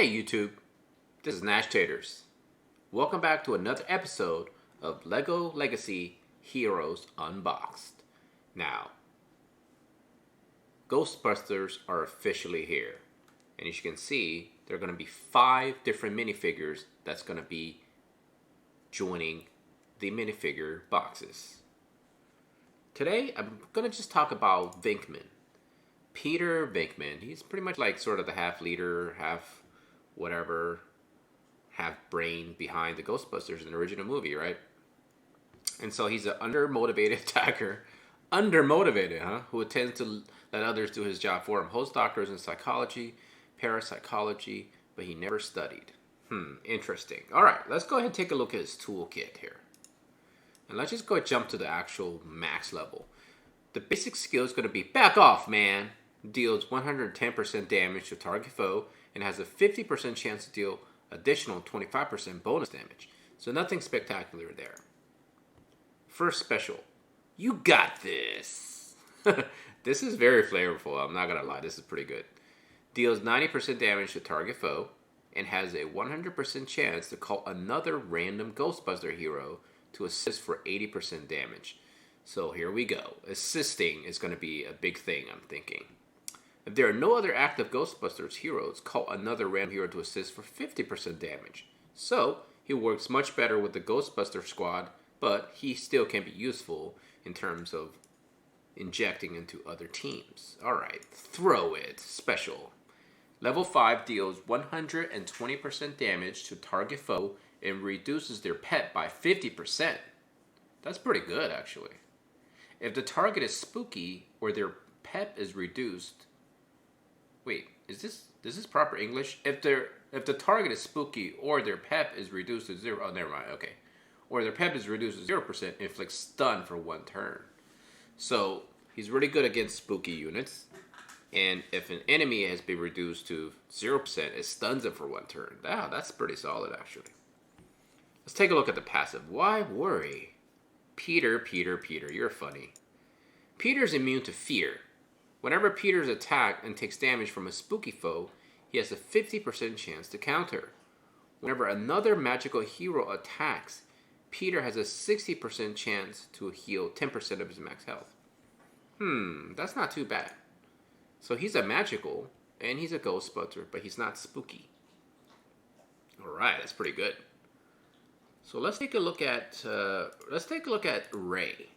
Hey YouTube, this is Nash Taters. Welcome back to another episode of LEGO Legacy Heroes Unboxed. Now, Ghostbusters are officially here. And as you can see, there are going to be 5 different minifigures that's going to be joining the minifigure boxes. Today, I'm going to just talk about Venkman. Peter Bakeman. He's pretty much like sort of the half leader, half whatever, half brain behind the Ghostbusters in the original movie, right? And so he's an undermotivated attacker. Undermotivated, huh? Who tends to let others do his job for him. Holds doctors in psychology, parapsychology, but he never studied. Interesting. Alright, let's go ahead and take a look at his toolkit here. And let's just go jump to the actual max level. The basic skill is going to be back off, man. Deals 110% damage to target foe and has a 50% chance to deal additional 25% bonus damage. So nothing spectacular there. First special. You got this. This is very flavorful. I'm not going to lie. This is pretty good. Deals 90% damage to target foe and has a 100% chance to call another random Ghostbuster hero to assist for 80% damage. So here we go. Assisting is going to be a big thing, I'm thinking. If there are no other active Ghostbusters heroes, call another random hero to assist for 50% damage. So he works much better with the Ghostbuster squad, but he still can be useful in terms of injecting into other teams. Alright, throw it. Special. Level 5 deals 120% damage to target foe and reduces their pet by 50%. That's pretty good, actually. If the target is spooky or their pep is reduced... Wait, is this proper English? If the target is spooky or their pep is reduced to 0... Oh, never mind, okay. Or their pep is reduced to 0%, inflicts stun for 1 turn. So, he's really good against spooky units. And if an enemy has been reduced to 0%, it stuns them for 1 turn. Wow, that's pretty solid, actually. Let's take a look at the passive. Why worry? Peter, you're funny. Peter's immune to fear. Whenever Peter's attacked and takes damage from a spooky foe, he has a 50% chance to counter. Whenever another magical hero attacks, Peter has a 60% chance to heal 10% of his max health. That's not too bad. So he's a magical, and he's a Ghostbuster, but he's not spooky. Alright, that's pretty good. So let's take a look at Ray.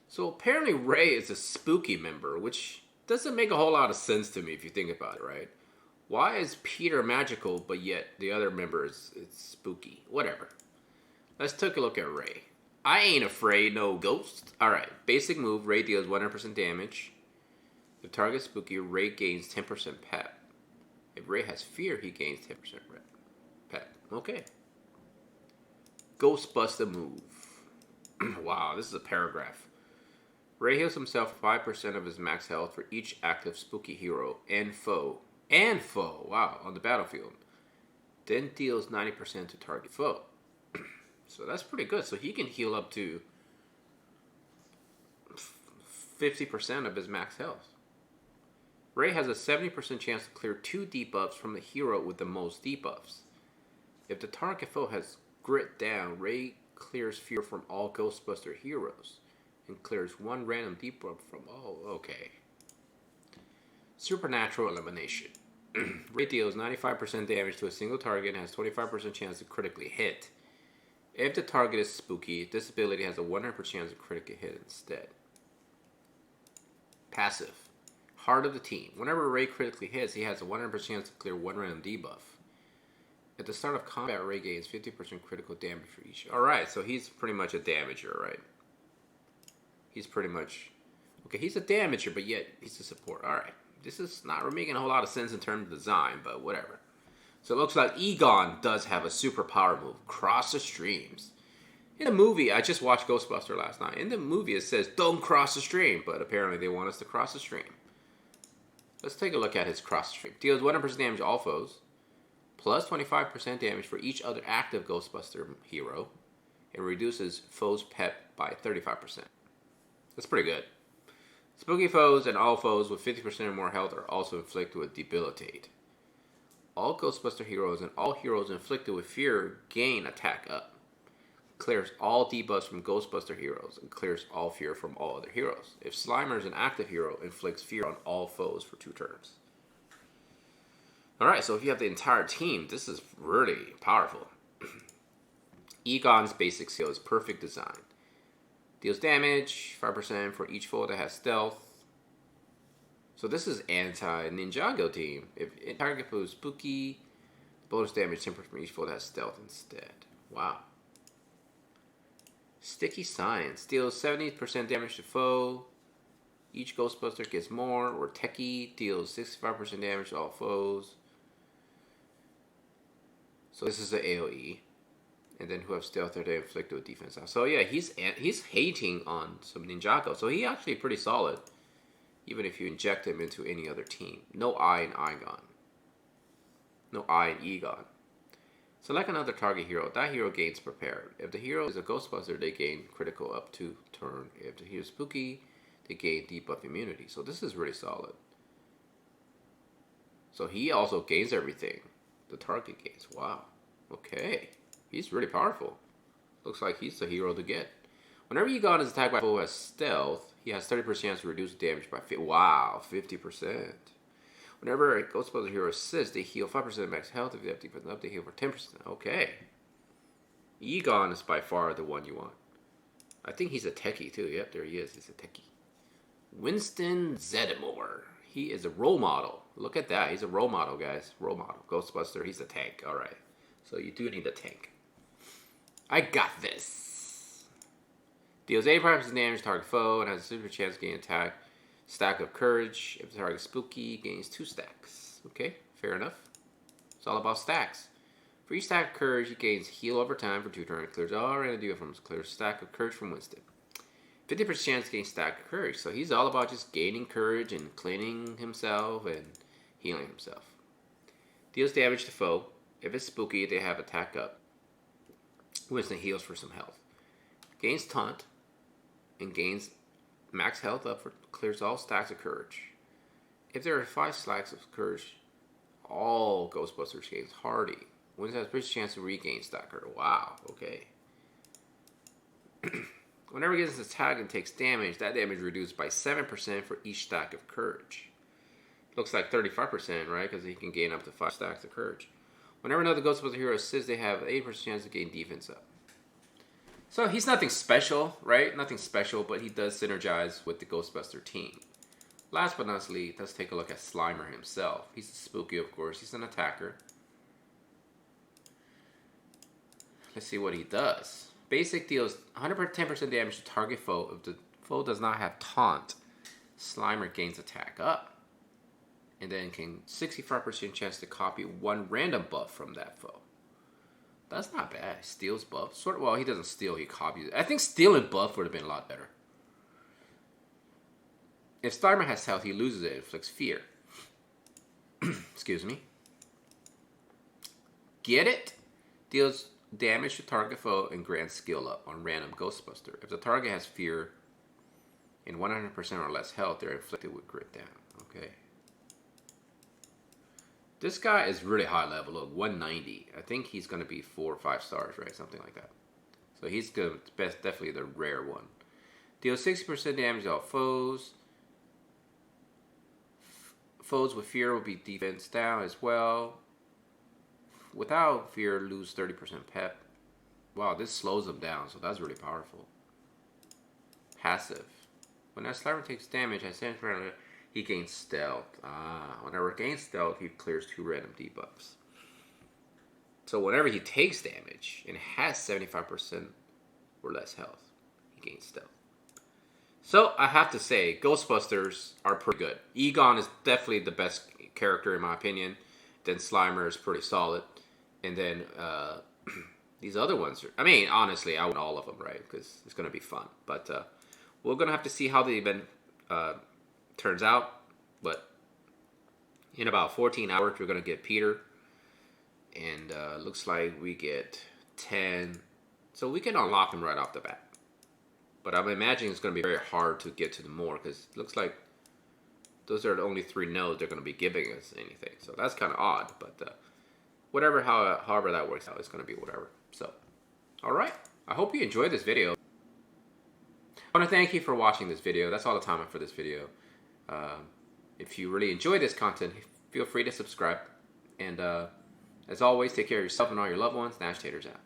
So apparently Ray is a spooky member, which doesn't make a whole lot of sense to me if you think about it, right? Why is Peter magical, but yet the other member is spooky? Whatever. Let's take a look at Ray. I ain't afraid no ghost. Alright, basic move, Ray deals 100% damage. If target is spooky, Ray gains 10% pep. If Ray has fear, he gains 10% pep. Okay. Ghostbuster move. Wow, this is a paragraph. Ray heals himself 5% of his max health for each active spooky hero and foe. Wow, on the battlefield. Then deals 90% to target foe. So that's pretty good. So he can heal up to 50% of his max health. Ray has a 70% chance to clear 2 debuffs from the hero with the most debuffs. If the target foe has Grit down, Ray clears fear from all Ghostbuster heroes and clears 1 random debuff from all. Okay. Supernatural elimination. Ray deals 95% damage to a single target and has 25% chance to critically hit. If the target is spooky, this ability has a 100% chance to critically hit instead. Passive. Heart of the team. Whenever Ray critically hits, he has a 100% chance to clear 1 random debuff. At the start of combat, Ray gains 50% critical damage for each. Alright, so he's pretty much a damager, right? He's pretty much... Okay, he's a damager, but yet he's a support. Alright, this is not making a whole lot of sense in terms of design, but whatever. So it looks like Egon does have a super power move. Cross the streams. In the movie, I just watched Ghostbuster last night. In the movie, it says, don't cross the stream. But apparently, they want us to cross the stream. Let's take a look at his cross the stream. Deals 100% damage to all foes. Plus 25% damage for each other active Ghostbuster hero, and reduces foes' pep by 35%. That's pretty good. Spooky foes and all foes with 50% or more health are also inflicted with Debilitate. All Ghostbuster heroes and all heroes inflicted with fear gain attack up. Clears all debuffs from Ghostbuster heroes and clears all fear from all other heroes. If Slimer is an active hero, inflicts fear on all foes for 2 turns. Alright, so if you have the entire team, this is really powerful. Egon's basic skill is perfect design. Deals damage, 5% for each foe that has stealth. So this is anti-Ninjago team. If target foe is spooky, bonus damage 10% from each foe that has stealth instead. Wow. Sticky Science deals 70% damage to foe. Each Ghostbuster gets more. Or Techie deals 65% damage to all foes. So this is the AoE. And then who have stealth or they inflict with defense. So yeah, he's hating on some Ninjago. So he actually pretty solid. Even if you inject him into any other team. No eye in Egon. No eye in Egon. Select another target hero. That hero gains prepared. If the hero is a Ghostbuster, they gain critical up to turn. If the hero is spooky, they gain debuff immunity. So this is really solid. So he also gains everything. The target gains. Wow. Okay. He's really powerful. Looks like he's the hero to get. Whenever Egon is attacked by a foe as stealth, he has 30% chance to reduce damage by 50%. Whenever a Ghostbuster hero assists, they heal 5% max health. If they have defense up, they heal for 10%. Okay. Egon is by far the one you want. I think he's a techie too. Yep, there he is. He's a techie. Winston Zeddemore. He is a role model. Look at that. He's a role model, guys. Role model. Ghostbuster. He's a tank. All right. So you do need a tank. I got this. Deals 85% damage to target foe and has a super chance to gain attack. Stack of courage. If the target is spooky, gains 2 stacks. Okay, fair enough. It's all about stacks. For each stack of courage, he gains heal over time for 2 turns. Clears all random deal from his clear stack of courage from Winston. 50% chance to gain stack of courage. So he's all about just gaining courage and cleaning himself and healing himself. Deals damage to foe. If it's spooky, they have attack up. Winston heals for some health. Gains taunt and gains max health up for clears all stacks of courage. If there are 5 stacks of courage, all Ghostbusters gains hardy. Winston has a pretty chance to regain stacker. Wow, okay. Whenever he gets his attack and takes damage, that damage is reduced by 7% for each stack of courage. Looks like 35%, right? Because he can gain up to 5 stacks of courage. Whenever another Ghostbuster hero assists, they have an 8% chance to gain defense up. So he's nothing special, right? Nothing special, but he does synergize with the Ghostbuster team. Last but not least, let's take a look at Slimer himself. He's spooky, of course. He's an attacker. Let's see what he does. Basic deals 110% damage to target foe. If the foe does not have taunt, Slimer gains attack up. And then can 65% chance to copy 1 random buff from that foe. That's not bad. Steals buff. Well, he doesn't steal, he copies it. I think stealing buff would have been a lot better. If Slimer has health, he loses it. It inflicts fear. Excuse me. Get it? Deals damage to target foe and grants skill up on random Ghostbuster. If the target has fear and 100% or less health, they're inflicted with grit down. Okay. This guy is really high level. Look, 190. I think he's going to be 4 or 5 stars, right? Something like that. So he's good. Definitely the rare one. Deals 60% damage to all foes. Foes with fear will be defense down as well. Without fear, lose 30% pep. Wow, this slows them down, so that's really powerful. Passive. When that Slimer takes damage, he gains stealth. Whenever he gains stealth, he clears 2 random debuffs. So whenever he takes damage and has 75% or less health, he gains stealth. So I have to say, Ghostbusters are pretty good. Egon is definitely the best character in my opinion. Then Slimer is pretty solid. And then these other ones are, I mean, honestly, I want all of them, right? Because it's going to be fun. But we're going to have to see how the event turns out. But in about 14 hours, we're going to get Peter. And looks like we get 10. So we can unlock them right off the bat. But I'm imagining it's going to be very hard to get to the more. Because it looks like those are the only 3 nodes they're going to be giving us anything. So that's kind of odd, but however that works out, it's going to be whatever. So, all right. I hope you enjoyed this video. I want to thank you for watching this video. That's all the time for this video. If you really enjoy this content, feel free to subscribe. And as always, take care of yourself and all your loved ones. Nash Taters out.